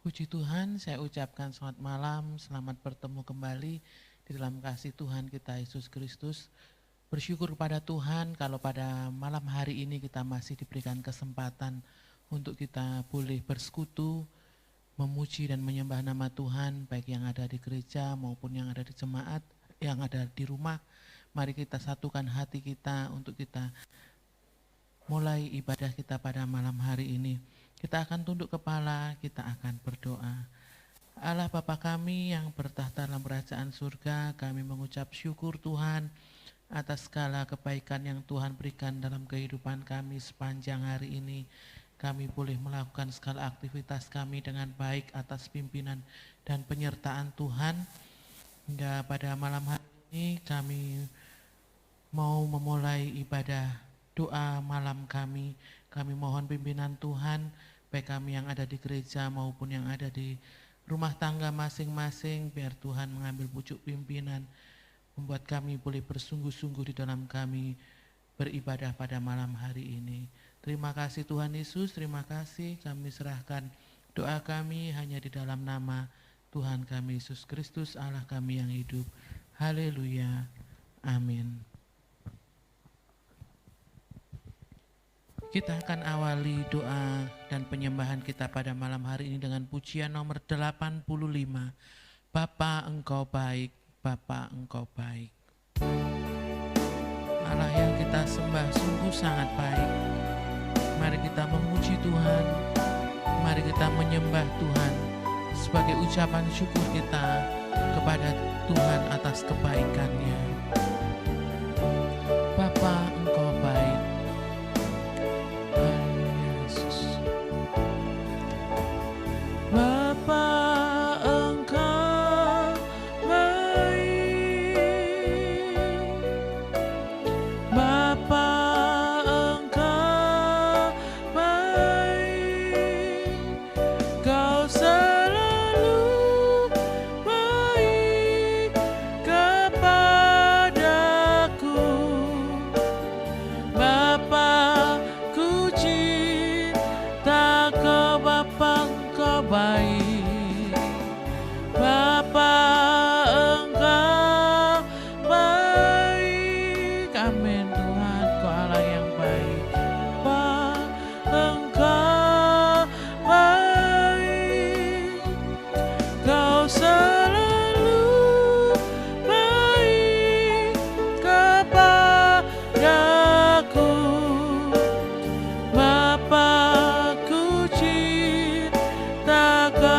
Puji Tuhan, saya ucapkan selamat malam, selamat bertemu kembali di dalam kasih Tuhan kita Yesus Kristus. Bersyukur kepada Tuhan kalau pada malam hari ini kita masih diberikan kesempatan untuk kita boleh bersekutu, memuji dan menyembah nama Tuhan, baik yang ada di gereja maupun yang ada di jemaat, yang ada di rumah. Mari kita satukan hati kita untuk kita mulai ibadah kita pada malam hari ini. Kita akan tunduk kepala, kita akan berdoa. Allah Bapa kami yang bertahta dalam kerajaan surga, kami mengucap syukur Tuhan atas segala kebaikan yang Tuhan berikan dalam kehidupan kami sepanjang hari ini. Kami boleh melakukan segala aktivitas kami dengan baik atas pimpinan dan penyertaan Tuhan. Hingga pada malam hari ini kami mau memulai ibadah doa malam kami. Kami mohon pimpinan Tuhan, baik kami yang ada di gereja maupun yang ada di rumah tangga masing-masing, biar Tuhan mengambil pucuk pimpinan, membuat kami boleh bersungguh-sungguh di dalam kami beribadah pada malam hari ini. Terima kasih Tuhan Yesus, terima kasih kami serahkan doa kami hanya di dalam nama Tuhan kami Yesus Kristus, Allah kami yang hidup. Haleluya, amin. Kita akan awali doa dan penyembahan kita pada malam hari ini dengan pujian nomor 85. Bapa Engkau baik, Bapa Engkau baik. Allah yang kita sembah sungguh sangat baik. Mari kita memuji Tuhan, mari kita menyembah Tuhan sebagai ucapan syukur kita kepada Tuhan atas kebaikan-Nya. Bapa Engkau baik. Bapa Engkau baik, Bapa Engkau baik, Kau selalu baik kepadaku. Bapa ku cinta Kau, Bapa Engkau baik, Bapa Engkau baik. Amin Tuhan, Kau Allah yang baik. Bapa Engkau baik, Kau selalu baik kepadaku. Bapa ku cinta Kau.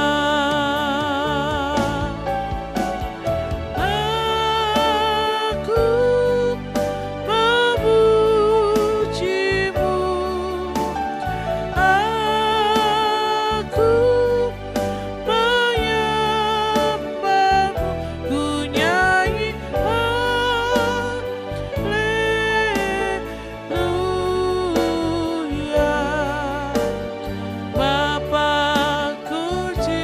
Aku memujimu, aku menyembahmu, ku nyanyi haleluya. Bapa ku cinta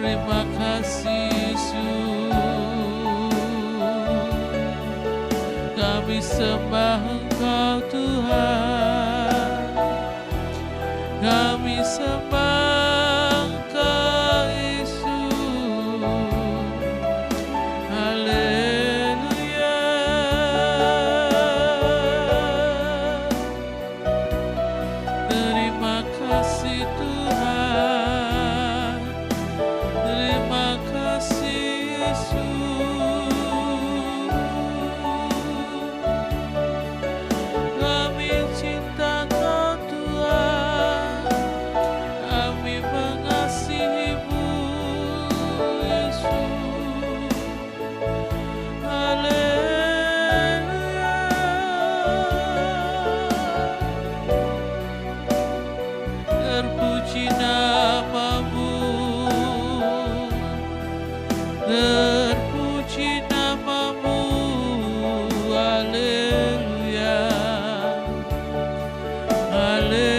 Terima kasih Yesus, kami sembah Engkau Tuhan, kami sembah Engkau Yesus. Haleluya. Terima kasih Tuhan, terima kasih Yesus. Kami cinta Kau Tuhan, kami mengasihi-Mu Yesus. Haleluya. Terpuji nama-Mu, terpuji nama-Mu. Haleluya, haleluya.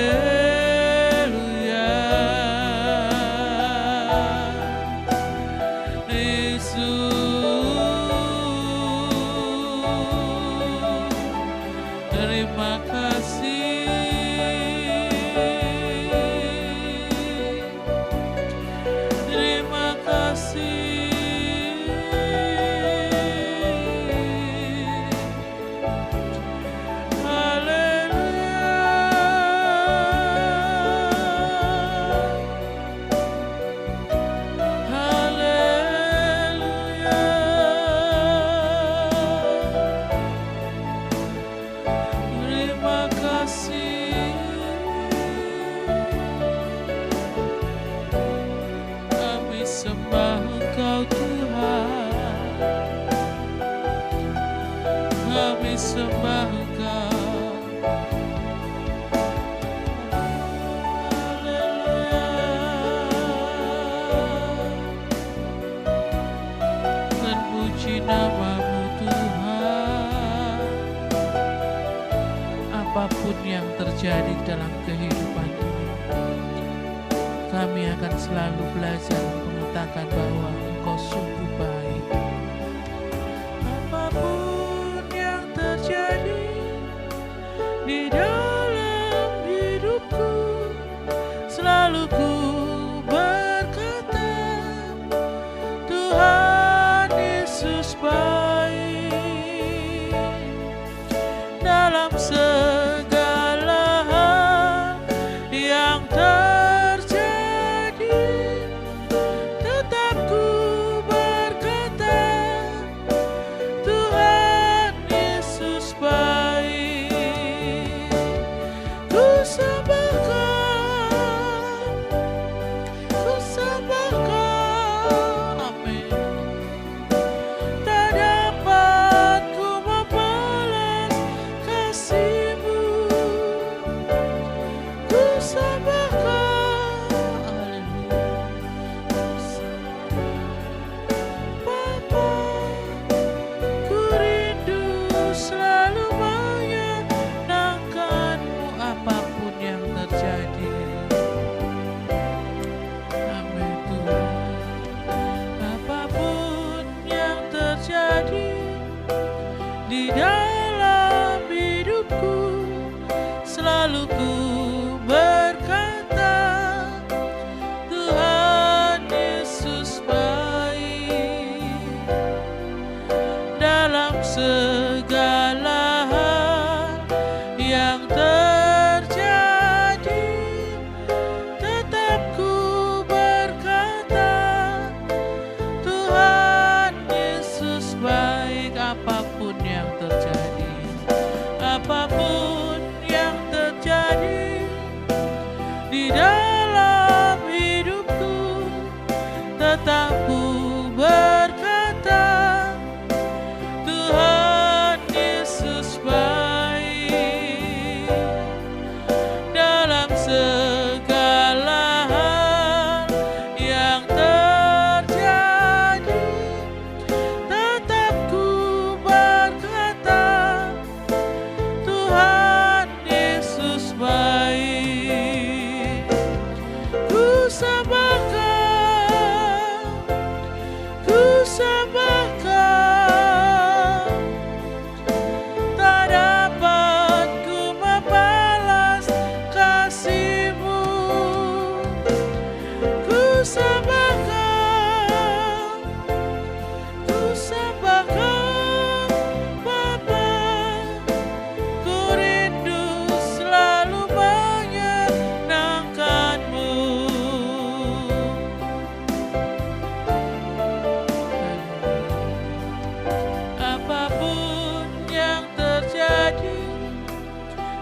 Yesus, terima kasih. Terima kasih. Haleluya. Haleluya. Terima kasih. Kami sembah Engkau Tuhan, kami sembah Engkau. Haleluya. Terpuji nama-Mu Tuhan. Apapun yang terjadi dalam kehidupan ini, kami akan selalu belajar mengatakan bahwa Engkau sungguh baik. Apapun yang terjadi di dalam hidupku, selalu ku berkata, Tuhan Yesus baik. Dalam segala hal yang terjadi, tetap ku berkata,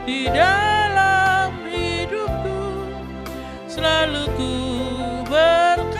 di dalam hidupku, selalu ku berkata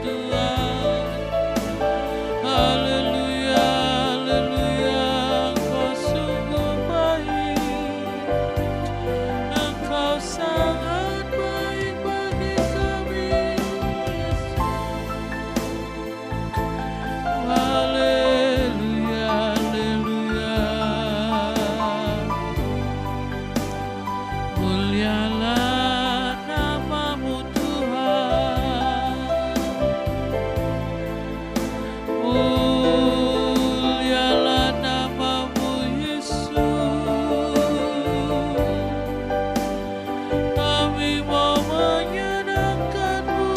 Tuhan. Haleluya, haleluya, Engkau sungguh baik, Engkau sangat baik bagi kami, Yesus. Haleluya, haleluya, mulialah namamu Tuhan, mulialah namamu Yesus. Kami mau menyenangkan-Mu,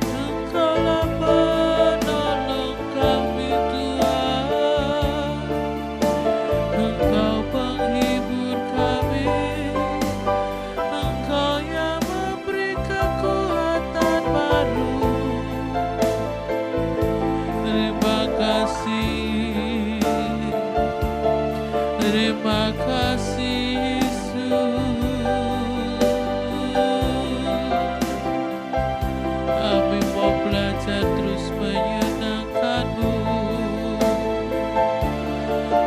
Engkaulah penolong kami Tuhan, Engkau penghibur kami, Engkau yang memberi kekuatan baru. Terima kasih, terima kasih Yesus. Kami mau belajar terus menyenangkan-Mu,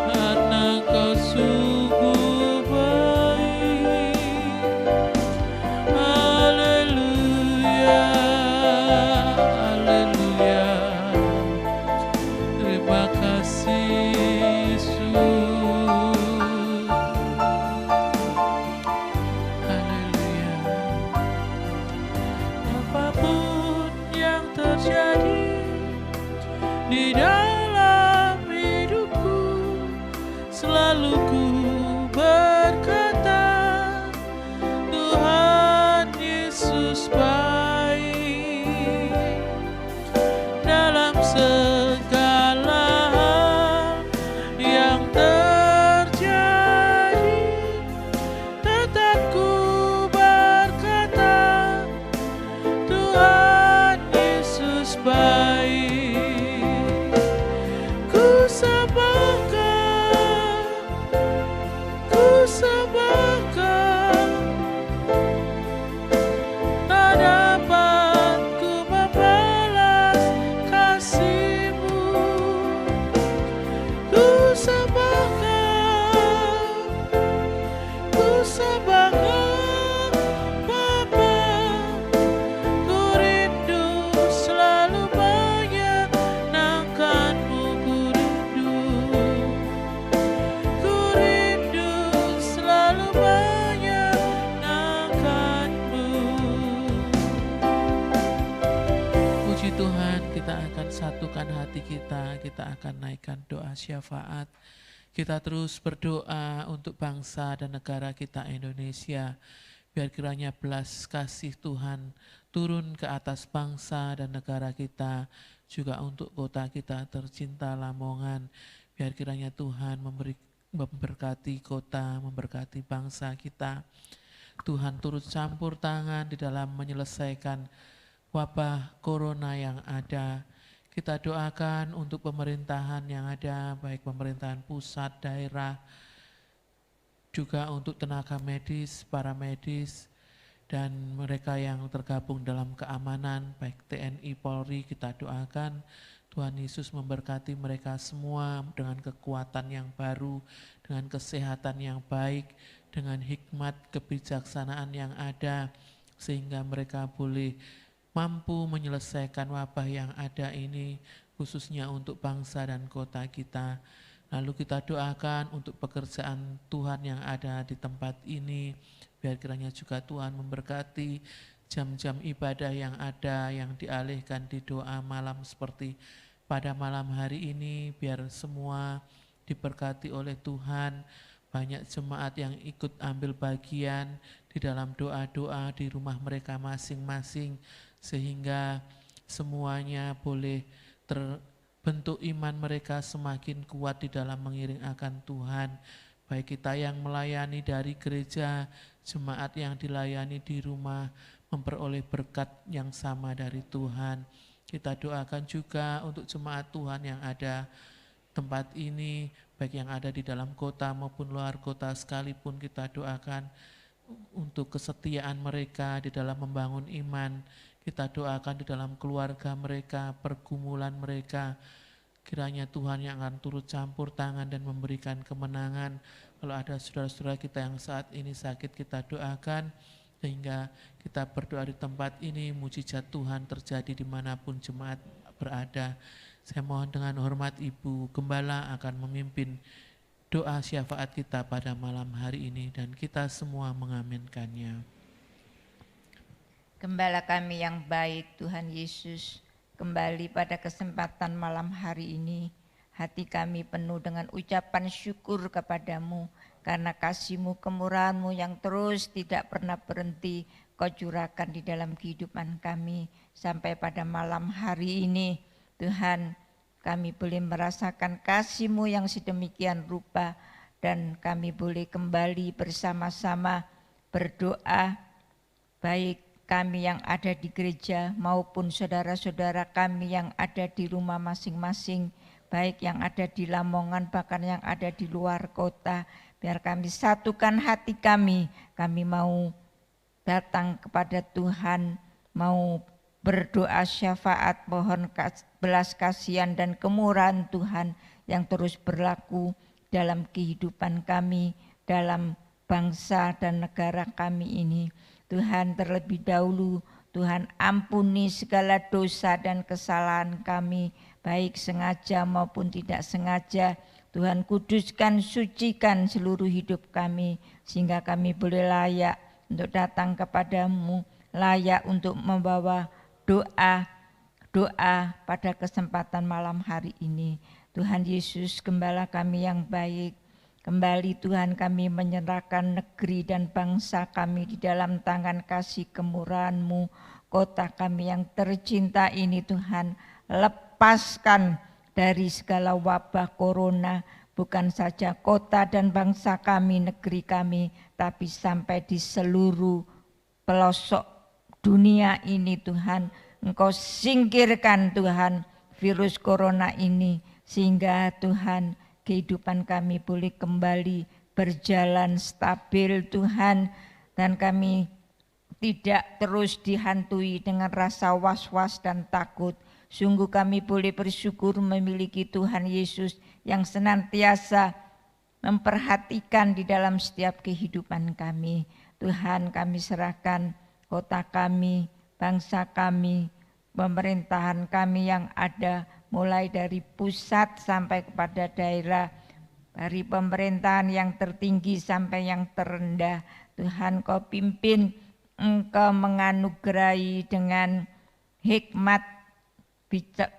karena Engkau sungguh baik. Haleluya, haleluya, terima kasih Yesus. Haleluya. Apapun yang terjadi di dalam hidupku, selalu ku berkata, Tuhan Yesus baik. Dalam segala hal yang terjadi, tetap ku berkata, Tuhan Yesus baik. Ku sembahkan, ku sembahkan, tak dapat ku membalas kasih-Mu. Ku sembahkan, ku sembahkan, Bapa. Ku rindu selalu menyenangkan-Mu, ku rindu selalu menyenangkan-Mu. Puji Tuhan, kita akan satukan hati kita akan naikkan doa syafaat. Kita terus berdoa untuk bangsa dan negara kita Indonesia. Biar kiranya belas kasih Tuhan turun ke atas bangsa dan negara kita, juga untuk kota kita tercinta Lamongan. Biar kiranya Tuhan memberkati kota, memberkati bangsa kita. Tuhan turut campur tangan di dalam menyelesaikan wabah corona yang ada. Kita doakan untuk pemerintahan yang ada, baik pemerintahan pusat, daerah, juga untuk tenaga medis, para medis, dan mereka yang tergabung dalam keamanan, baik TNI, Polri. Kita doakan Tuhan Yesus memberkati mereka semua dengan kekuatan yang baru, dengan kesehatan yang baik, dengan hikmat kebijaksanaan yang ada, sehingga mereka boleh mampu menyelesaikan wabah yang ada ini, khususnya untuk bangsa dan kota kita. Lalu kita doakan untuk pekerjaan Tuhan yang ada di tempat ini, biar kiranya juga Tuhan memberkati jam-jam ibadah yang ada, yang dialihkan di doa malam seperti pada malam hari ini, biar semua diberkati oleh Tuhan. Banyak jemaat yang ikut ambil bagian di dalam doa-doa di rumah mereka masing-masing, sehingga semuanya boleh terbentuk iman mereka semakin kuat di dalam mengiring akan Tuhan. Baik kita yang melayani dari gereja, jemaat yang dilayani di rumah, memperoleh berkat yang sama dari Tuhan. Kita doakan juga untuk jemaat Tuhan yang ada tempat ini, baik yang ada di dalam kota maupun luar kota sekalipun, kita doakan untuk kesetiaan mereka di dalam membangun iman. Kita doakan di dalam keluarga mereka, pergumulan mereka. Kiranya Tuhan yang akan turut campur tangan dan memberikan kemenangan. Kalau ada saudara-saudara kita yang saat ini sakit, kita doakan sehingga kita berdoa di tempat ini, mujizat Tuhan terjadi dimanapun jemaat berada. Saya mohon dengan hormat Ibu Gembala akan memimpin doa syafaat kita pada malam hari ini dan kita semua mengaminkannya. Gembala kami yang baik, Tuhan Yesus, kembali pada kesempatan malam hari ini, hati kami penuh dengan ucapan syukur kepadamu, karena kasih-Mu, kemurahan-Mu yang terus tidak pernah berhenti Kau curahkan di dalam kehidupan kami. Sampai pada malam hari ini, Tuhan, kami boleh merasakan kasih-Mu yang sedemikian rupa, dan kami boleh kembali bersama-sama berdoa, baik kami yang ada di gereja maupun saudara-saudara kami yang ada di rumah masing-masing, baik yang ada di Lamongan bahkan yang ada di luar kota. Biar kami satukan hati kami mau datang kepada Tuhan, mau berdoa syafaat, mohon belas kasihan dan kemurahan Tuhan yang terus berlaku dalam kehidupan kami, dalam bangsa dan negara kami ini. Tuhan, terlebih dahulu Tuhan ampuni segala dosa dan kesalahan kami, baik sengaja maupun tidak sengaja. Tuhan kuduskan, sucikan seluruh hidup kami, sehingga kami boleh layak untuk datang kepadamu, layak untuk membawa doa pada kesempatan malam hari ini. Tuhan Yesus, Gembala kami yang baik, kembali Tuhan kami menyerahkan negeri dan bangsa kami di dalam tangan kasih kemurahan-Mu. Kota kami yang tercinta ini Tuhan, lepaskan dari segala wabah corona, bukan saja kota dan bangsa kami, negeri kami, tapi sampai di seluruh pelosok dunia ini Tuhan. Engkau singkirkan Tuhan virus corona ini, sehingga Tuhan kehidupan kami boleh kembali berjalan stabil Tuhan, dan kami tidak terus dihantui dengan rasa was-was dan takut. Sungguh kami boleh bersyukur memiliki Tuhan Yesus yang senantiasa memperhatikan di dalam setiap kehidupan kami. Tuhan, kami serahkan kota kami, bangsa kami, pemerintahan kami yang ada, mulai dari pusat sampai kepada daerah, dari pemerintahan yang tertinggi sampai yang terendah. Tuhan, Kau pimpin, Engkau menganugerahi dengan hikmat,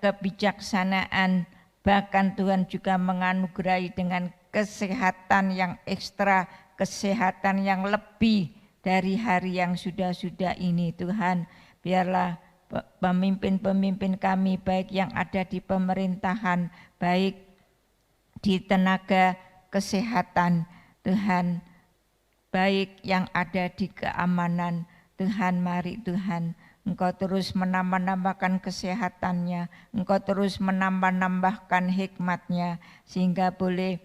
kebijaksanaan, bahkan Tuhan juga menganugerahi dengan kesehatan yang ekstra, kesehatan yang lebih dari hari yang sudah-sudah ini. Tuhan, biarlah pemimpin-pemimpin kami, baik yang ada di pemerintahan, baik di tenaga kesehatan, Tuhan, baik yang ada di keamanan, Tuhan, mari Tuhan, Engkau terus menambah-nambahkan kesehatannya, Engkau terus menambah-nambahkan hikmatnya, sehingga boleh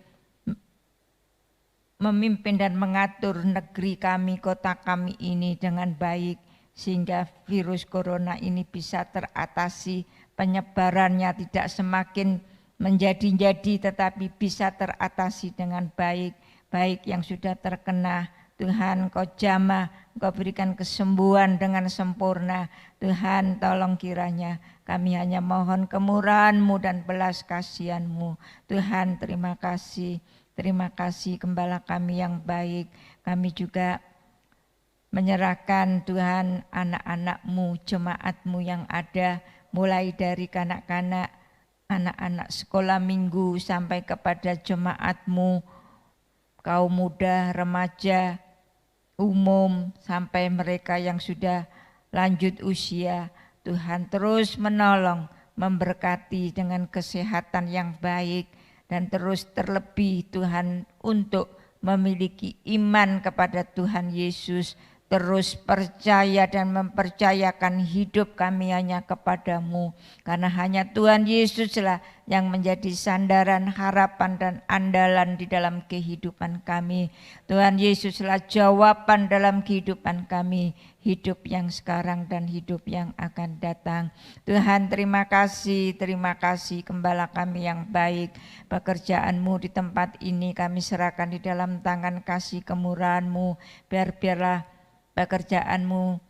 memimpin dan mengatur negeri kami, kota kami ini dengan baik, sehingga virus corona ini bisa teratasi, penyebarannya tidak semakin menjadi-jadi tetapi bisa teratasi dengan baik. Baik yang sudah terkena, Tuhan Kau jamah, Kau berikan kesembuhan dengan sempurna. Tuhan, tolong kiranya kami hanya mohon kemurahan-Mu dan belas kasihan-Mu. Tuhan, terima kasih Gembala kami yang baik. Kami juga menyerahkan Tuhan anak-anak-Mu, jemaat-Mu yang ada, mulai dari kanak-kanak, anak-anak sekolah minggu sampai kepada jemaat-Mu, kaum muda, remaja, umum, sampai mereka yang sudah lanjut usia. Tuhan terus menolong, memberkati dengan kesehatan yang baik, dan terus terlebih Tuhan untuk memiliki iman kepada Tuhan Yesus, terus percaya dan mempercayakan hidup kami hanya kepadamu. Karena hanya Tuhan Yesuslah yang menjadi sandaran, harapan dan andalan di dalam kehidupan kami. Tuhan Yesuslah jawaban dalam kehidupan kami, hidup yang sekarang dan hidup yang akan datang. Tuhan terima kasih Gembala kami yang baik. Pekerjaan-Mu di tempat ini kami serahkan di dalam tangan kasih kemurahan-Mu. Biarlah pekerjaan-Mu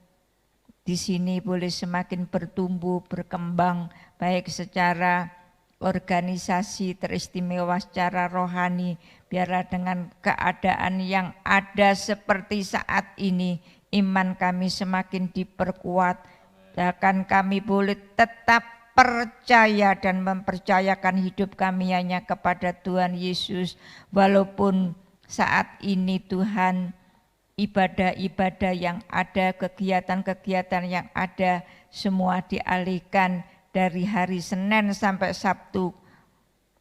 di sini boleh semakin bertumbuh, berkembang, baik secara organisasi, teristimewa secara rohani. Biarlah dengan keadaan yang ada seperti saat ini, iman kami semakin diperkuat. Bahkan kami boleh tetap percaya dan mempercayakan hidup kami hanya kepada Tuhan Yesus. Walaupun saat ini Tuhan, ibadah-ibadah yang ada, kegiatan-kegiatan yang ada, semua dialihkan dari hari Senin sampai Sabtu,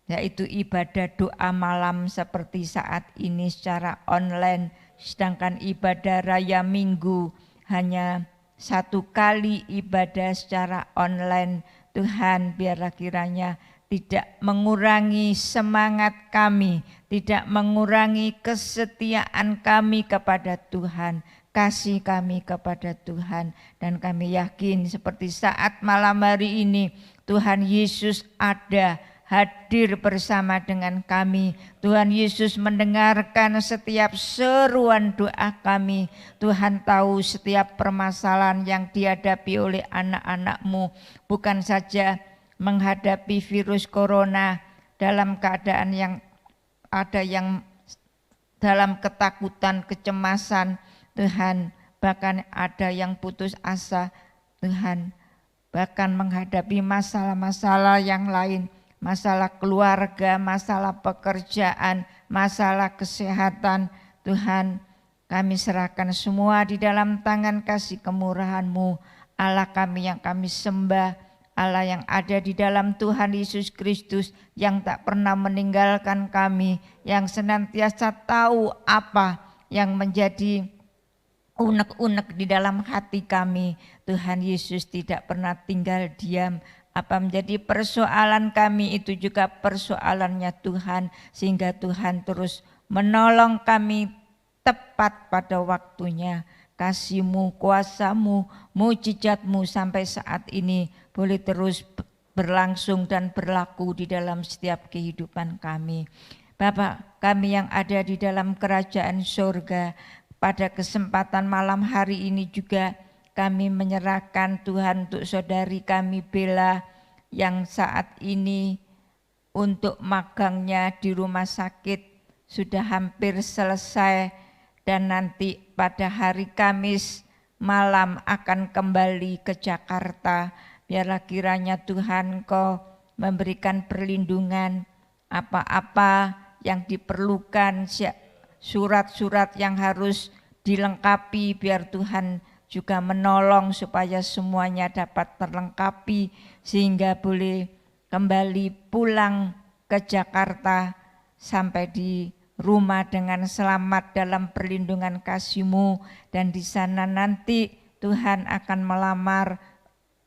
yaitu ibadah doa malam seperti saat ini secara online, sedangkan ibadah raya Minggu hanya 1 kali ibadah secara online. Tuhan, biarlah kiranya tidak mengurangi semangat kami, tidak mengurangi kesetiaan kami kepada Tuhan, kasih kami kepada Tuhan. Dan kami yakin seperti saat malam hari ini, Tuhan Yesus ada, hadir bersama dengan kami. Tuhan Yesus mendengarkan setiap seruan doa kami. Tuhan tahu setiap permasalahan yang dihadapi oleh anak-anak-Mu, bukan saja menghadapi virus corona dalam keadaan yang ada yang dalam ketakutan, kecemasan, Tuhan, bahkan ada yang putus asa, Tuhan, bahkan menghadapi masalah-masalah yang lain, masalah keluarga, masalah pekerjaan, masalah kesehatan. Tuhan, kami serahkan semua di dalam tangan kasih kemurahan-Mu. Allah kami yang kami sembah, Allah yang ada di dalam Tuhan Yesus Kristus, yang tak pernah meninggalkan kami, yang senantiasa tahu apa yang menjadi unek-unek di dalam hati kami. Tuhan Yesus tidak pernah tinggal diam. Apa menjadi persoalan kami, itu juga persoalannya Tuhan, sehingga Tuhan terus menolong kami tepat pada waktunya. Kasih-Mu, kuasa-Mu, mujizat-Mu sampai saat ini boleh terus berlangsung dan berlaku di dalam setiap kehidupan kami. Bapa kami yang ada di dalam kerajaan surga, pada kesempatan malam hari ini juga kami menyerahkan Tuhan untuk saudari kami Bella yang saat ini untuk magangnya di rumah sakit sudah hampir selesai, dan nanti pada hari Kamis malam akan kembali ke Jakarta. Biarlah kiranya Tuhan Kau memberikan perlindungan, apa-apa yang diperlukan, surat-surat yang harus dilengkapi, biar Tuhan juga menolong supaya semuanya dapat terlengkapi sehingga boleh kembali pulang ke Jakarta sampai di rumah dengan selamat dalam perlindungan kasih-Mu. Dan di sana nanti Tuhan akan melamar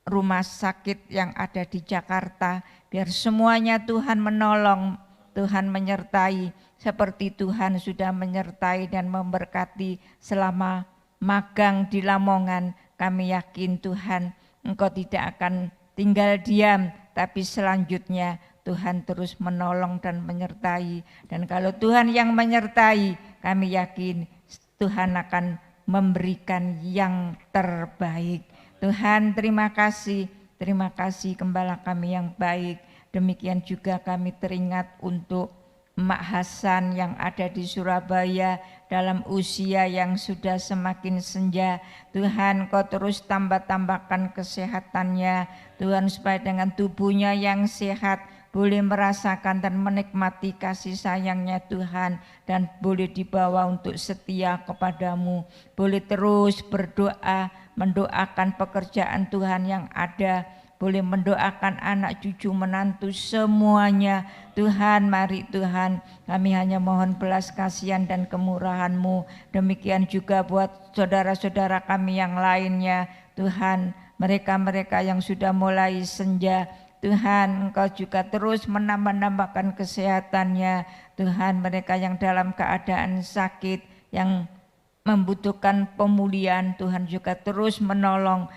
rumah sakit yang ada di Jakarta, biar semuanya Tuhan menolong, Tuhan menyertai, seperti Tuhan sudah menyertai dan memberkati selama magang di Lamongan. Kami yakin Tuhan, Engkau tidak akan tinggal diam, tapi selanjutnya Tuhan terus menolong dan menyertai. Dan kalau Tuhan yang menyertai, kami yakin Tuhan akan memberikan yang terbaik. Tuhan terima kasih Gembala kami yang baik. Demikian juga kami teringat untuk Mak Hasan yang ada di Surabaya dalam usia yang sudah semakin senja. Tuhan Kau terus tambahkan kesehatannya Tuhan, supaya dengan tubuhnya yang sehat boleh merasakan dan menikmati kasih sayangnya Tuhan, dan boleh dibawa untuk setia kepadamu, boleh terus berdoa, mendoakan pekerjaan Tuhan yang ada, boleh mendoakan anak cucu menantu semuanya. Tuhan, mari Tuhan, kami hanya mohon belas kasihan dan kemurahan-Mu. Demikian juga buat saudara-saudara kami yang lainnya. Tuhan, mereka-mereka yang sudah mulai senja, Tuhan, Engkau juga terus menambahkan kesehatannya. Tuhan, mereka yang dalam keadaan sakit, yang membutuhkan pemulihan, Tuhan juga terus menolong,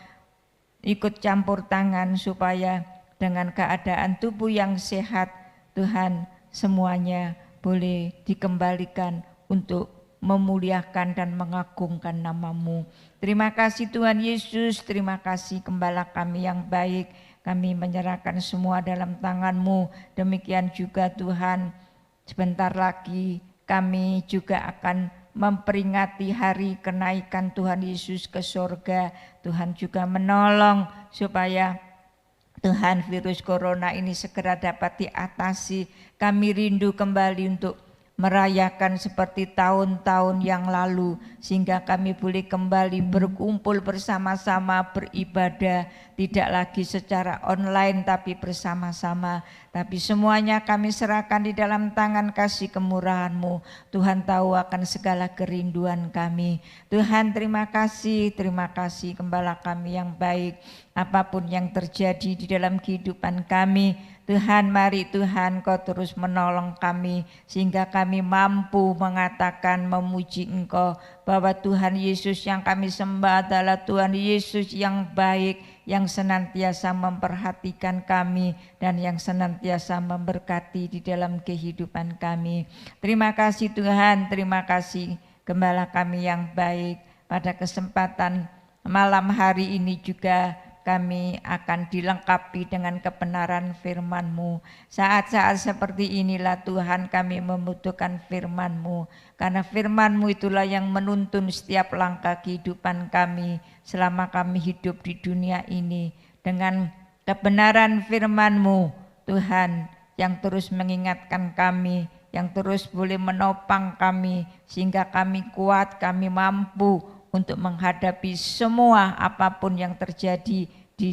ikut campur tangan supaya dengan keadaan tubuh yang sehat, Tuhan, semuanya boleh dikembalikan untuk memuliakan dan mengagungkan nama-Mu. Terima kasih Tuhan Yesus, terima kasih Gembala kami yang baik. Kami menyerahkan semua dalam tangan-Mu. Demikian juga Tuhan, sebentar lagi kami juga akan memperingati hari kenaikan Tuhan Yesus ke surga. Tuhan juga menolong supaya Tuhan virus corona ini segera dapat diatasi. Kami rindu kembali untuk merayakan seperti tahun-tahun yang lalu, sehingga kami boleh kembali berkumpul bersama-sama beribadah, tidak lagi secara online tapi bersama-sama. Tapi semuanya kami serahkan di dalam tangan kasih kemurahan-Mu. Tuhan tahu akan segala kerinduan kami. Tuhan terima kasih Gembala kami yang baik. Apapun yang terjadi di dalam kehidupan kami, Tuhan, mari Tuhan Kau terus menolong kami sehingga kami mampu mengatakan, memuji Engkau bahwa Tuhan Yesus yang kami sembah adalah Tuhan Yesus yang baik, yang senantiasa memperhatikan kami dan yang senantiasa memberkati di dalam kehidupan kami. Terima kasih Tuhan, terima kasih Gembala kami yang baik. Pada kesempatan malam hari ini juga kami akan dilengkapi dengan kebenaran firman-Mu. Saat-saat seperti inilah Tuhan kami membutuhkan firman-Mu. Karena firman-Mu itulah yang menuntun setiap langkah kehidupan kami selama kami hidup di dunia ini. Dengan kebenaran firman-Mu Tuhan yang terus mengingatkan kami, yang terus boleh menopang kami sehingga kami kuat, kami mampu untuk menghadapi semua apapun yang terjadi di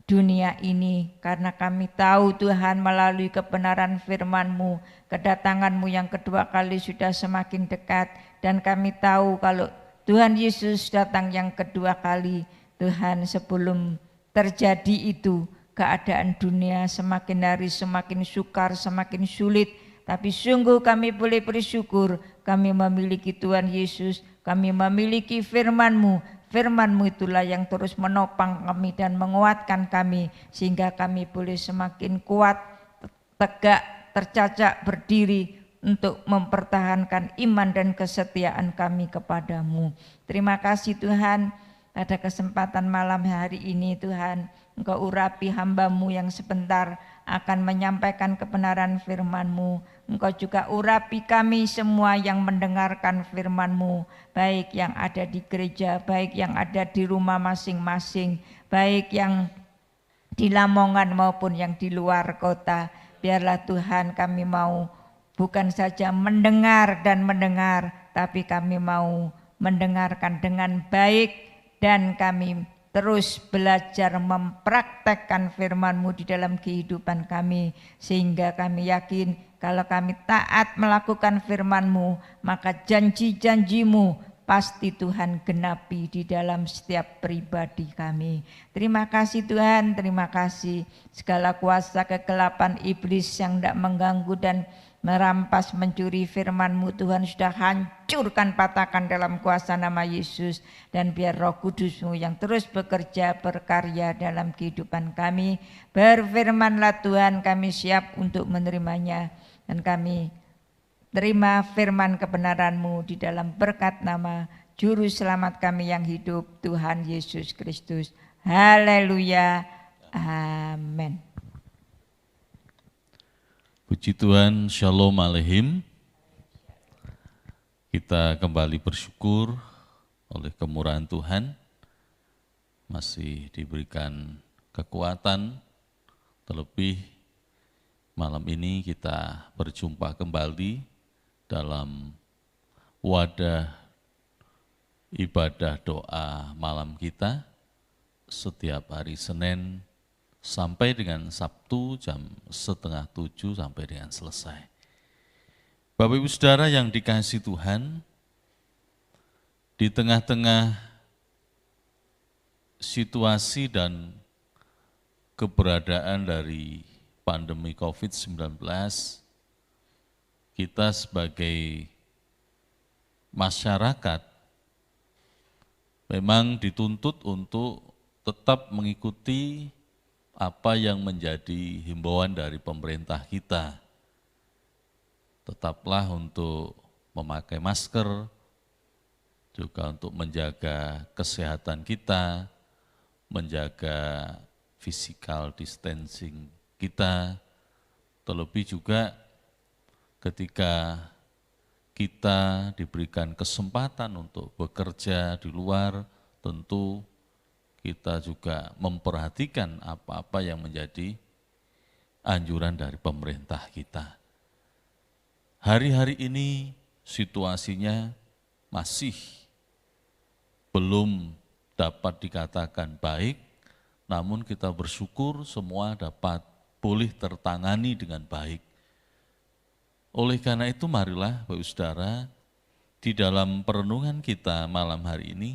dunia ini. Karena kami tahu Tuhan melalui kebenaran firman-Mu, kedatangan-Mu yang kedua kali sudah semakin dekat. Dan kami tahu kalau Tuhan Yesus datang yang kedua kali, Tuhan, sebelum terjadi itu keadaan dunia semakin hari semakin sukar, semakin sulit. Tapi sungguh kami boleh bersyukur kami memiliki Tuhan Yesus, kami memiliki firman-Mu. Firman-Mu itulah yang terus menopang kami dan menguatkan kami sehingga kami boleh semakin kuat, tegak, tercacak, berdiri untuk mempertahankan iman dan kesetiaan kami kepadamu. Terima kasih Tuhan, pada kesempatan malam hari ini Tuhan, Engkau urapi hamba-Mu yang sebentar akan menyampaikan kebenaran firman-Mu. Engkau juga urapi kami semua yang mendengarkan firman-Mu, baik yang ada di gereja, baik yang ada di rumah masing-masing, baik yang di Lamongan maupun yang di luar kota. Biarlah Tuhan kami mau bukan saja mendengar dan mendengar, tapi kami mau mendengarkan dengan baik dan kami terus belajar mempraktekkan firman-Mu di dalam kehidupan kami. Sehingga kami yakin kalau kami taat melakukan firman-Mu, maka janji-janji-Mu pasti Tuhan genapi di dalam setiap pribadi kami. Terima kasih Tuhan, terima kasih. Segala kuasa kegelapan iblis yang tidak mengganggu dan merampas, mencuri firman-Mu Tuhan sudah hancurkan, patahkan dalam kuasa nama Yesus. Dan biar Roh Kudus-Mu yang terus bekerja, berkarya dalam kehidupan kami. Berfirmanlah Tuhan, kami siap untuk menerimanya. Dan kami terima firman kebenaran-Mu di dalam berkat nama Juru Selamat kami yang hidup, Tuhan Yesus Kristus. Haleluya, amin. Puji Tuhan, Shalom Aleichem. Kita kembali bersyukur oleh kemurahan Tuhan, masih diberikan kekuatan, terlebih malam ini kita berjumpa kembali dalam wadah ibadah doa malam kita setiap hari Senin sampai dengan Sabtu jam 6:30 sampai dengan selesai. Bapak Ibu Saudara yang dikasihi Tuhan, di tengah-tengah situasi dan keberadaan dari pandemi COVID-19, kita sebagai masyarakat memang dituntut untuk tetap mengikuti apa yang menjadi himbauan dari pemerintah kita. Tetaplah untuk memakai masker, juga untuk menjaga kesehatan kita, menjaga physical distancing kita, terlebih juga ketika kita diberikan kesempatan untuk bekerja di luar, tentu kita juga memperhatikan apa-apa yang menjadi anjuran dari pemerintah kita. Hari-hari ini situasinya masih belum dapat dikatakan baik, namun kita bersyukur semua dapat boleh tertangani dengan baik. Oleh karena itu marilah Bapak Saudara, di dalam perenungan kita malam hari ini,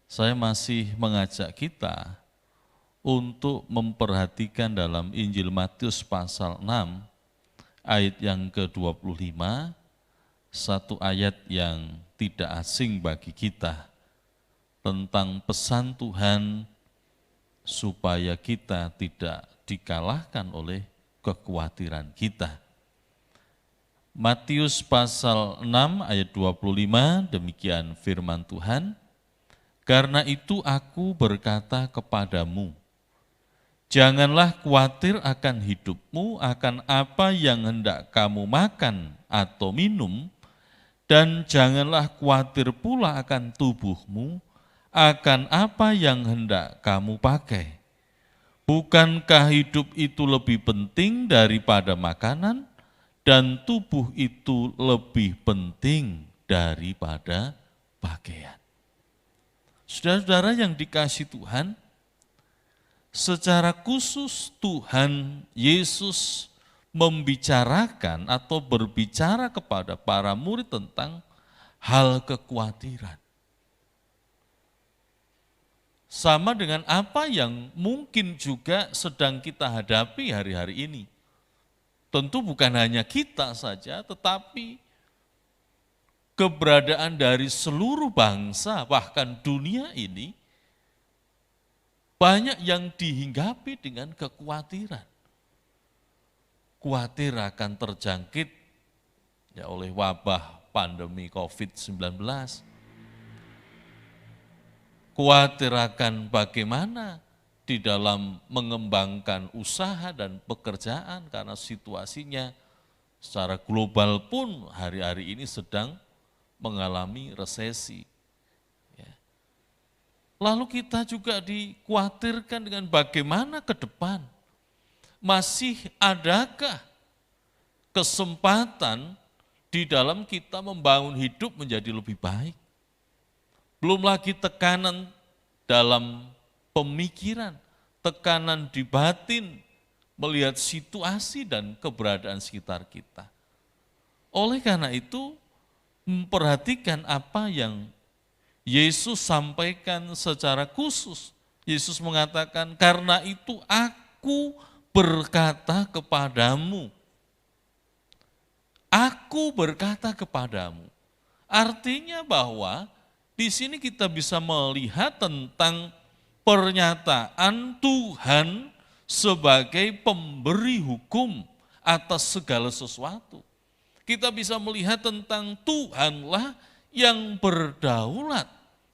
saya masih mengajak kita untuk memperhatikan dalam Injil Matius pasal 6, ayat yang ke-25, satu ayat yang tidak asing bagi kita, tentang pesan Tuhan supaya kita tidak dikalahkan oleh kekhawatiran kita. Matius pasal 6 ayat 25, demikian firman Tuhan, "Karena itu aku berkata kepadamu, janganlah khawatir akan hidupmu, akan apa yang hendak kamu makan atau minum, dan janganlah khawatir pula akan tubuhmu, akan apa yang hendak kamu pakai. Bukankah hidup itu lebih penting daripada makanan, dan tubuh itu lebih penting daripada pakaian?" Saudara-saudara yang dikasihi Tuhan, secara khusus Tuhan Yesus membicarakan atau berbicara kepada para murid tentang hal kekhawatiran. Sama dengan apa yang mungkin juga sedang kita hadapi hari-hari ini. Tentu bukan hanya kita saja, tetapi keberadaan dari seluruh bangsa, bahkan dunia ini, banyak yang dihinggapi dengan kekhawatiran. Khawatir akan terjangkit oleh wabah pandemi COVID-19. Khawatir akan bagaimana di dalam mengembangkan usaha dan pekerjaan karena situasinya secara global pun hari-hari ini sedang mengalami resesi. Lalu kita juga dikhawatirkan dengan bagaimana ke depan. Masih adakah kesempatan di dalam kita membangun hidup menjadi lebih baik? Belum lagi tekanan dalam pemikiran, tekanan di batin, melihat situasi dan keberadaan sekitar kita. Oleh karena itu, memperhatikan apa yang Yesus sampaikan secara khusus. Yesus mengatakan, "Karena itu aku berkata kepadamu." Aku berkata kepadamu. Artinya bahwa di sini kita bisa melihat tentang pernyataan Tuhan sebagai pemberi hukum atas segala sesuatu. Kita bisa melihat tentang Tuhanlah yang berdaulat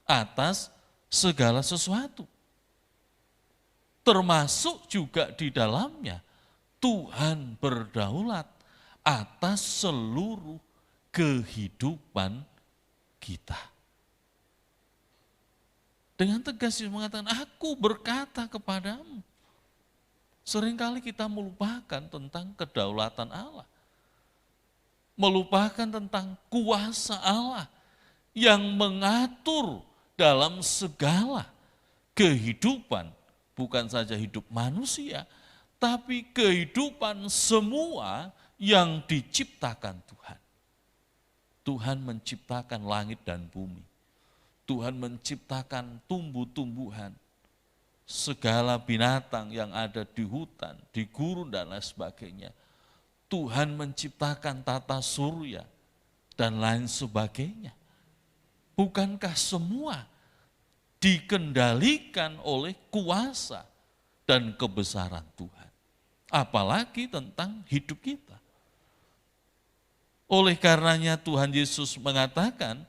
atas segala sesuatu. Termasuk juga di dalamnya Tuhan berdaulat atas seluruh kehidupan kita. Dengan tegas Yesus mengatakan, "Aku berkata kepadamu." Seringkali kita melupakan tentang kedaulatan Allah. Melupakan tentang kuasa Allah yang mengatur dalam segala kehidupan, bukan saja hidup manusia, tapi kehidupan semua yang diciptakan Tuhan. Tuhan menciptakan langit dan bumi. Tuhan menciptakan tumbuh-tumbuhan, segala binatang yang ada di hutan, di gurun dan lain sebagainya. Tuhan menciptakan tata surya dan lain sebagainya. Bukankah semua dikendalikan oleh kuasa dan kebesaran Tuhan? Apalagi tentang hidup kita. Oleh karenanya Tuhan Yesus mengatakan,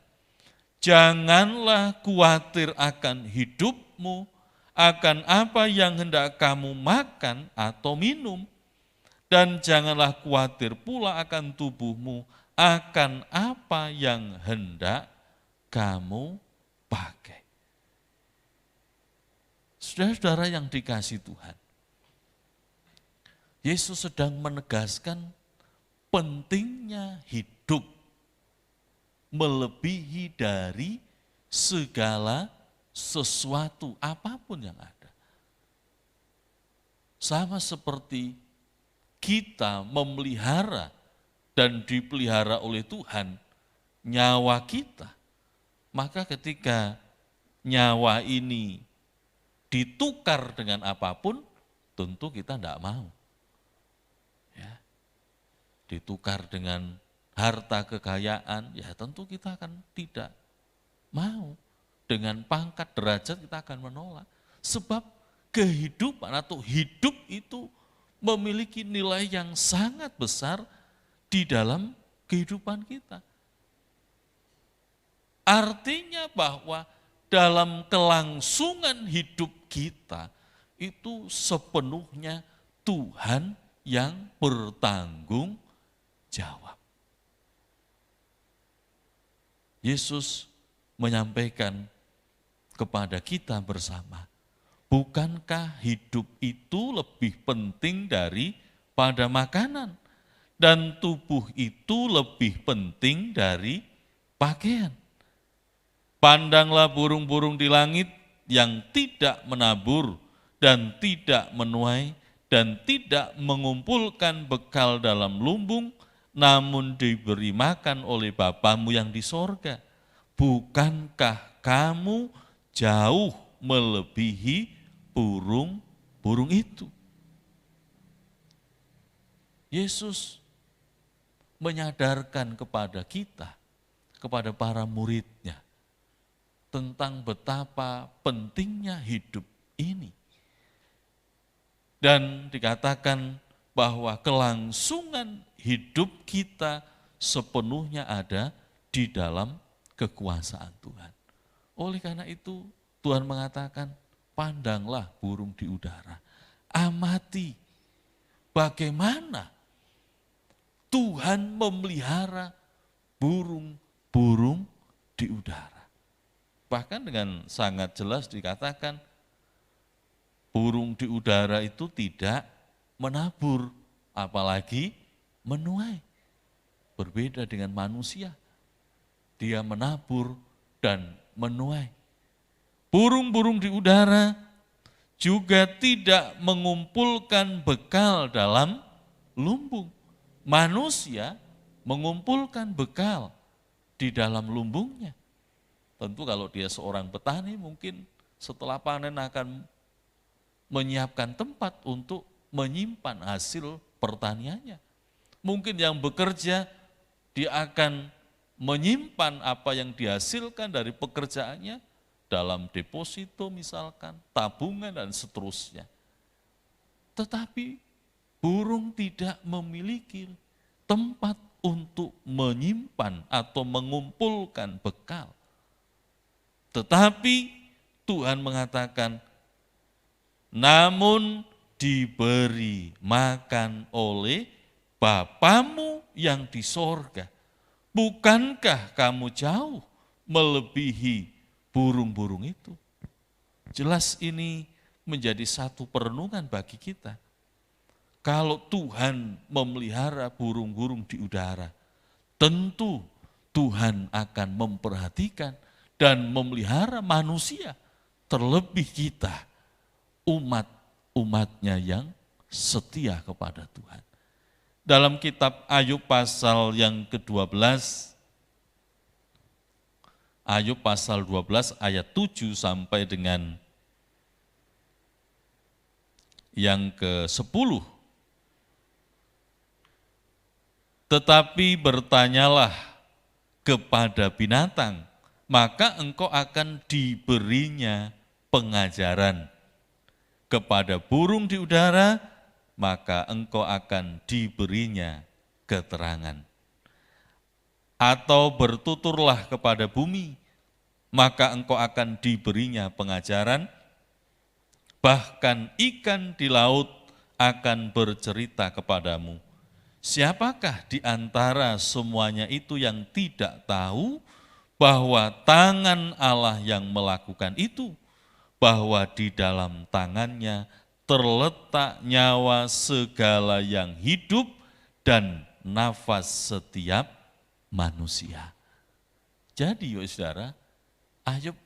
janganlah khawatir akan hidupmu, akan apa yang hendak kamu makan atau minum, dan janganlah khawatir pula akan tubuhmu, akan apa yang hendak kamu pakai. Saudara-saudara yang dikasihi Tuhan, Yesus sedang menegaskan pentingnya hidup melebihi dari segala sesuatu apapun yang ada. Sama seperti kita memelihara dan dipelihara oleh Tuhan nyawa kita, maka ketika nyawa ini ditukar dengan apapun, tentu kita tidak mau. Ya. Ditukar dengan harta kekayaan, ya tentu kita akan tidak mau. Dengan pangkat derajat kita akan menolak. Sebab kehidupan atau hidup itu memiliki nilai yang sangat besar di dalam kehidupan kita. Artinya bahwa dalam kelangsungan hidup kita itu sepenuhnya Tuhan yang bertanggung jawab. Yesus menyampaikan kepada kita bersama, bukankah hidup itu lebih penting daripada makanan, dan tubuh itu lebih penting dari pakaian? Pandanglah burung-burung di langit yang tidak menabur dan tidak menuai dan tidak mengumpulkan bekal dalam lumbung, namun diberi makan oleh Bapamu yang di sorga. Bukankah kamu jauh melebihi burung-burung itu? Yesus menyadarkan kepada kita, kepada para muridnya, tentang betapa pentingnya hidup ini. Dan dikatakan bahwa kelangsungan hidup kita sepenuhnya ada di dalam kekuasaan Tuhan. Oleh karena itu Tuhan mengatakan, pandanglah burung di udara, amati bagaimana Tuhan memelihara burung-burung di udara. Bahkan dengan sangat jelas dikatakan, burung di udara itu tidak menabur, apalagi menuai. Berbeda dengan manusia, dia menabur dan menuai. Burung-burung di udara juga tidak mengumpulkan bekal dalam lumbung. Manusia mengumpulkan bekal di dalam lumbungnya. Tentu kalau dia seorang petani mungkin setelah panen akan menyiapkan tempat untuk menyimpan hasil pertaniannya. Mungkin yang bekerja dia akan menyimpan apa yang dihasilkan dari pekerjaannya dalam deposito misalkan, tabungan dan seterusnya. Tetapi burung tidak memiliki tempat untuk menyimpan atau mengumpulkan bekal. Tetapi Tuhan mengatakan, namun diberi makan oleh Bapamu yang di sorga. Bukankah kamu jauh melebihi burung-burung itu? Jelas ini menjadi satu perenungan bagi kita. Kalau Tuhan memelihara burung-burung di udara, tentu Tuhan akan memperhatikan dan memelihara manusia terlebih kita, umat-umatnya yang setia kepada Tuhan. Dalam kitab Ayub pasal yang ke-12, Ayub pasal 12 ayat 7 sampai dengan yang ke-10. Tetapi bertanyalah kepada binatang, maka engkau akan diberinya pengajaran. Kepada burung di udara, maka engkau akan diberinya keterangan. Atau bertuturlah kepada bumi, maka engkau akan diberinya pengajaran. Bahkan ikan di laut akan bercerita kepadamu. Siapakah di antara semuanya itu yang tidak tahu bahwa tangan Allah yang melakukan itu, bahwa di dalam tangannya terletak nyawa segala yang hidup dan nafas setiap manusia. Jadi saudara, Ayub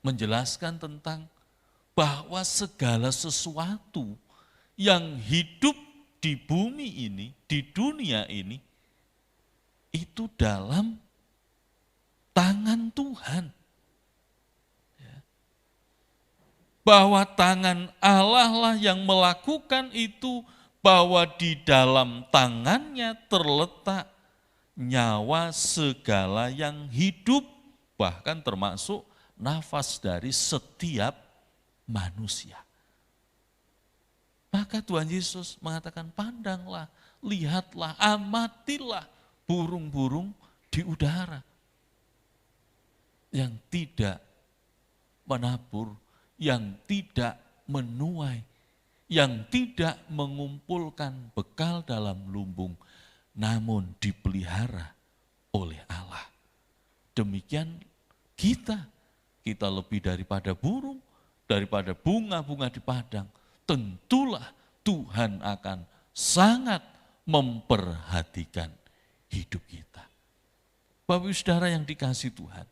menjelaskan tentang bahwa segala sesuatu yang hidup di bumi ini, di dunia ini, itu dalam tangan Tuhan. Bahwa tangan Allah lah yang melakukan itu, bahwa di dalam tangannya terletak nyawa segala yang hidup, bahkan termasuk nafas dari setiap manusia. Maka Tuhan Yesus mengatakan, pandanglah, lihatlah, amatilah burung-burung di udara yang tidak menabur, yang tidak menuai, yang tidak mengumpulkan bekal dalam lumbung, namun dipelihara oleh Allah. Demikian kita lebih daripada burung, daripada bunga-bunga di padang. Tentulah Tuhan akan sangat memperhatikan hidup kita. Bapak saudara yang dikasihi Tuhan,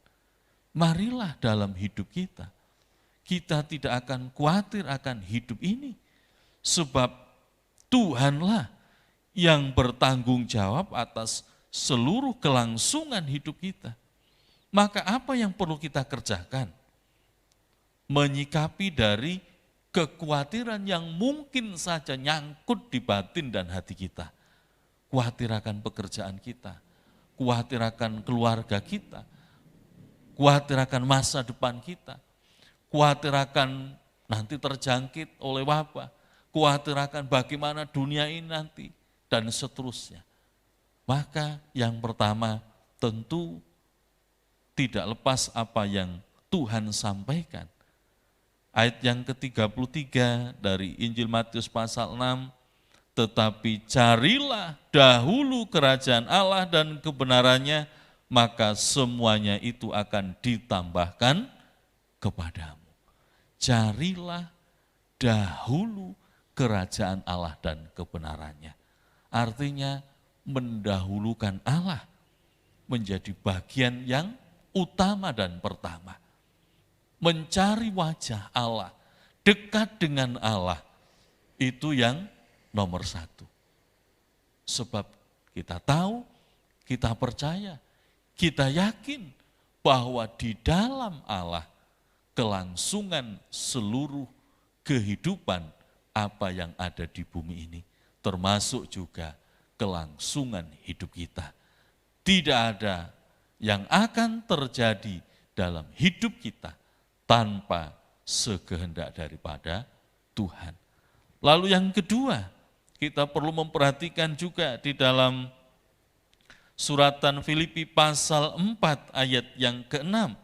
marilah dalam hidup kita tidak akan khawatir akan hidup ini. Sebab Tuhanlah yang bertanggung jawab atas seluruh kelangsungan hidup kita. Maka apa yang perlu kita kerjakan? Menyikapi dari kekhawatiran yang mungkin saja nyangkut di batin dan hati kita. Khawatir akan pekerjaan kita, khawatir akan keluarga kita, khawatir akan masa depan kita, khawatir akan nanti terjangkit oleh wabah, khawatir akan bagaimana dunia ini nanti, dan seterusnya. Maka yang pertama tentu tidak lepas apa yang Tuhan sampaikan. Ayat yang ke-33 dari Injil Matius pasal 6, tetapi carilah dahulu kerajaan Allah dan kebenarannya, maka semuanya itu akan ditambahkan kepadamu. Carilah dahulu kerajaan Allah dan kebenarannya. Artinya mendahulukan Allah menjadi bagian yang utama dan pertama. Mencari wajah Allah, dekat dengan Allah, itu yang nomor satu. Sebab kita tahu, kita percaya, kita yakin bahwa di dalam Allah kelangsungan seluruh kehidupan apa yang ada di bumi ini, termasuk juga kelangsungan hidup kita. Tidak ada yang akan terjadi dalam hidup kita tanpa sekehendak daripada Tuhan. Lalu yang kedua, kita perlu memperhatikan juga di dalam suratan Filipi pasal 4 ayat yang ke-6.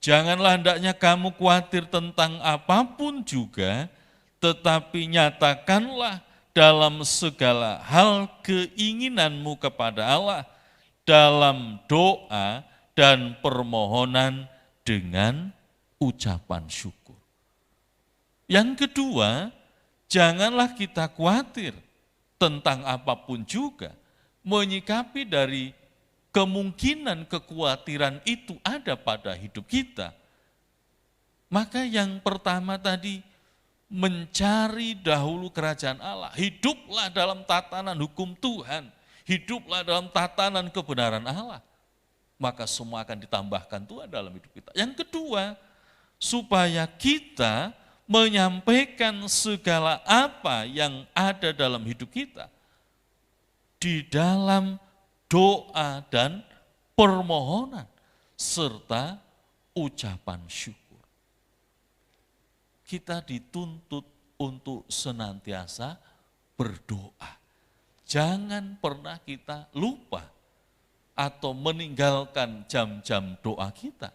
Janganlah hendaknya kamu khawatir tentang apapun juga, tetapi nyatakanlah dalam segala hal keinginanmu kepada Allah, dalam doa dan permohonan dengan ucapan syukur. Yang kedua, janganlah kita khawatir tentang apapun juga, menyikapi dari kemungkinan kekhawatiran itu ada pada hidup kita, maka yang pertama tadi, mencari dahulu kerajaan Allah. Hiduplah dalam tatanan hukum Tuhan. Hiduplah dalam tatanan kebenaran Allah. Maka semua akan ditambahkan Tuhan dalam hidup kita. Yang kedua, supaya kita menyampaikan segala apa yang ada dalam hidup kita di dalam doa dan permohonan serta ucapan syukur. Kita dituntut untuk senantiasa berdoa. Jangan pernah kita lupa atau meninggalkan jam-jam doa kita,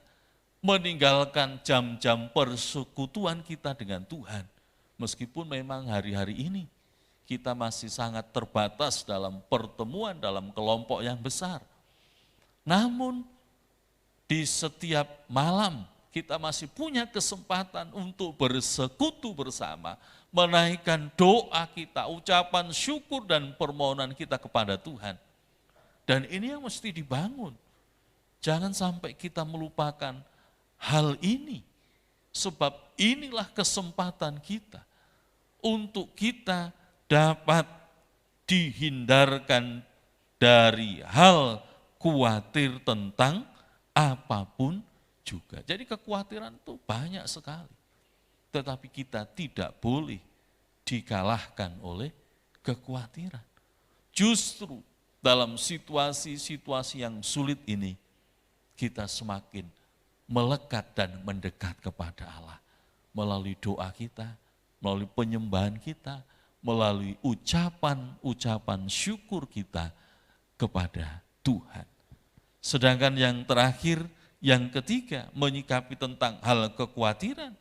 meninggalkan jam-jam persekutuan kita dengan Tuhan. Meskipun memang hari-hari ini kita masih sangat terbatas dalam pertemuan dalam kelompok yang besar. Namun di setiap malam kita masih punya kesempatan untuk bersekutu bersama, menaikkan doa kita, ucapan syukur dan permohonan kita kepada Tuhan. Dan ini yang mesti dibangun. Jangan sampai kita melupakan hal ini, sebab inilah kesempatan kita untuk kita dapat dihindarkan dari hal khawatir tentang apapun juga. Jadi kekhawatiran itu banyak sekali. Tetapi kita tidak boleh dikalahkan oleh kekhawatiran. Justru dalam situasi-situasi yang sulit ini, kita semakin melekat dan mendekat kepada Allah. Melalui doa kita, melalui penyembahan kita, melalui ucapan-ucapan syukur kita kepada Tuhan. Sedangkan yang terakhir, yang ketiga, menyikapi tentang hal kekhawatiran.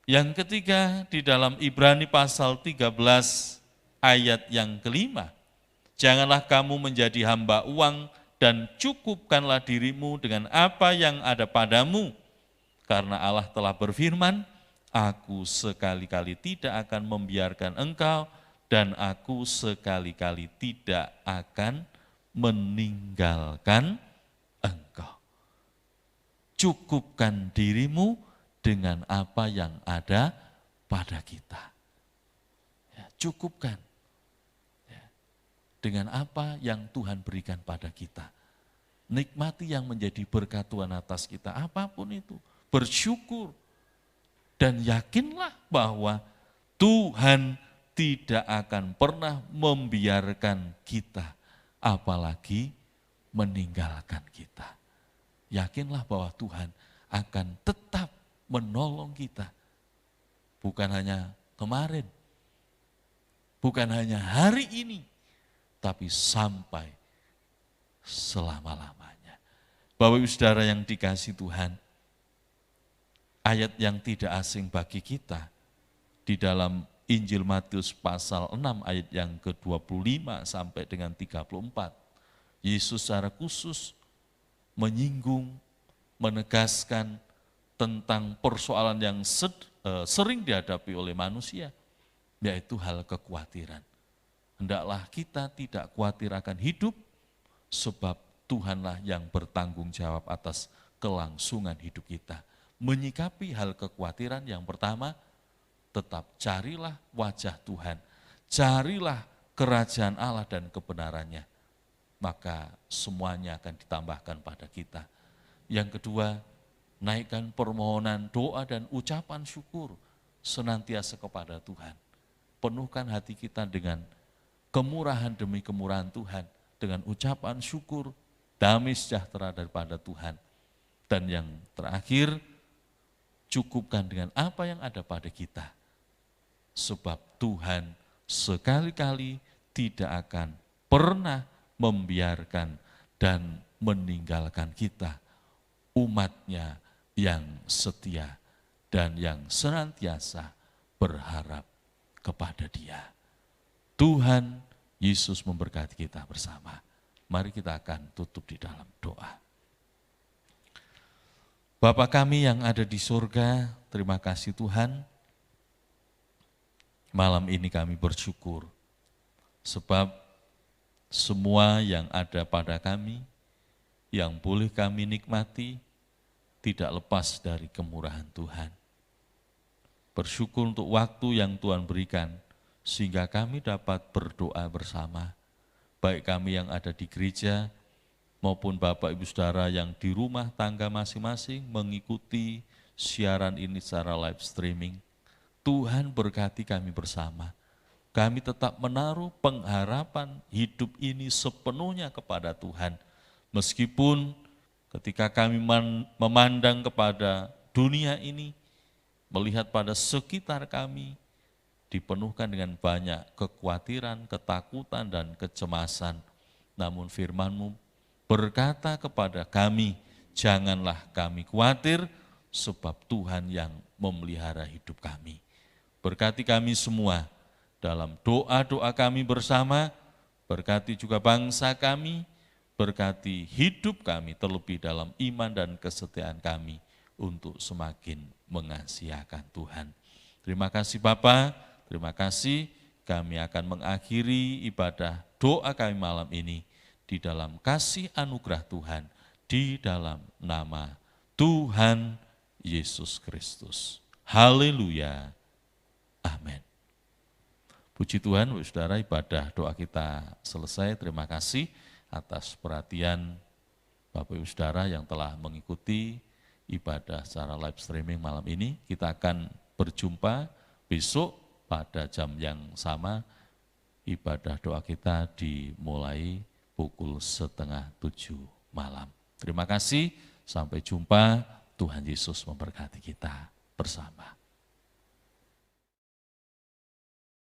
Yang ketiga, di dalam Ibrani pasal 13 ayat yang kelima, janganlah kamu menjadi hamba uang dan cukupkanlah dirimu dengan apa yang ada padamu. Karena Allah telah berfirman, aku sekali-kali tidak akan membiarkan engkau dan aku sekali-kali tidak akan meninggalkan engkau. Cukupkan dirimu dengan apa yang ada pada kita. Ya, cukupkan ya, dengan apa yang Tuhan berikan pada kita. Nikmati yang menjadi berkat Tuhan atas kita, apapun itu. Bersyukur dan yakinlah bahwa Tuhan tidak akan pernah membiarkan kita, apalagi meninggalkan kita. Yakinlah bahwa Tuhan akan tetap menolong kita. Bukan hanya kemarin, bukan hanya hari ini, tapi sampai selama-lamanya. Bapak Ibu Saudara yang dikasihi Tuhan, ayat yang tidak asing bagi kita di dalam Injil Matius pasal 6 ayat yang ke-25 sampai dengan 34. Yesus secara khusus menyinggung, menegaskan tentang persoalan yang sering dihadapi oleh manusia, yaitu hal kekhawatiran. Hendaklah kita tidak khawatir akan hidup, sebab Tuhanlah yang bertanggung jawab atas kelangsungan hidup kita. Menyikapi hal kekhawatiran yang pertama, tetap carilah wajah Tuhan, carilah kerajaan Allah dan kebenarannya, maka semuanya akan ditambahkan pada kita. Yang kedua, naikkan permohonan, doa dan ucapan syukur senantiasa kepada Tuhan. Penuhkan hati kita dengan kemurahan demi kemurahan Tuhan, dengan ucapan syukur, damai sejahtera daripada Tuhan. Dan yang terakhir, cukupkan dengan apa yang ada pada kita. Sebab Tuhan sekali-kali tidak akan pernah membiarkan dan meninggalkan kita, umat-Nya yang setia dan yang senantiasa berharap kepada Dia. Tuhan Yesus memberkati kita bersama. Mari kita akan tutup di dalam doa. Bapa kami yang ada di surga, terima kasih Tuhan. Malam ini kami bersyukur sebab semua yang ada pada kami, yang boleh kami nikmati, tidak lepas dari kemurahan Tuhan. Bersyukur untuk waktu yang Tuhan berikan, sehingga kami dapat berdoa bersama, baik kami yang ada di gereja, maupun Bapak Ibu Saudara yang di rumah tangga masing-masing mengikuti siaran ini secara live streaming. Tuhan berkati kami bersama. Kami tetap menaruh pengharapan hidup ini sepenuhnya kepada Tuhan. Meskipun ketika kami memandang kepada dunia ini, melihat pada sekitar kami, dipenuhkan dengan banyak kekhawatiran, ketakutan, dan kecemasan. Namun firman-Mu berkata kepada kami, janganlah kami khawatir, sebab Tuhan yang memelihara hidup kami. Berkati kami semua dalam doa-doa kami bersama, berkati juga bangsa kami, berkati hidup kami terlebih dalam iman dan kesetiaan kami untuk semakin mengasihi akan Tuhan. Terima kasih Bapa, terima kasih kami akan mengakhiri ibadah doa kami malam ini di dalam kasih anugerah Tuhan, di dalam nama Tuhan Yesus Kristus. Haleluya. Amin. Puji Tuhan, saudara, ibadah doa kita selesai. Terima kasih atas perhatian Bapak Ibu Saudara yang telah mengikuti ibadah secara live streaming malam ini. Kita akan berjumpa besok pada jam yang sama. Ibadah doa kita dimulai pukul 6:30 malam. Terima kasih, sampai jumpa. Tuhan Yesus memberkati kita bersama.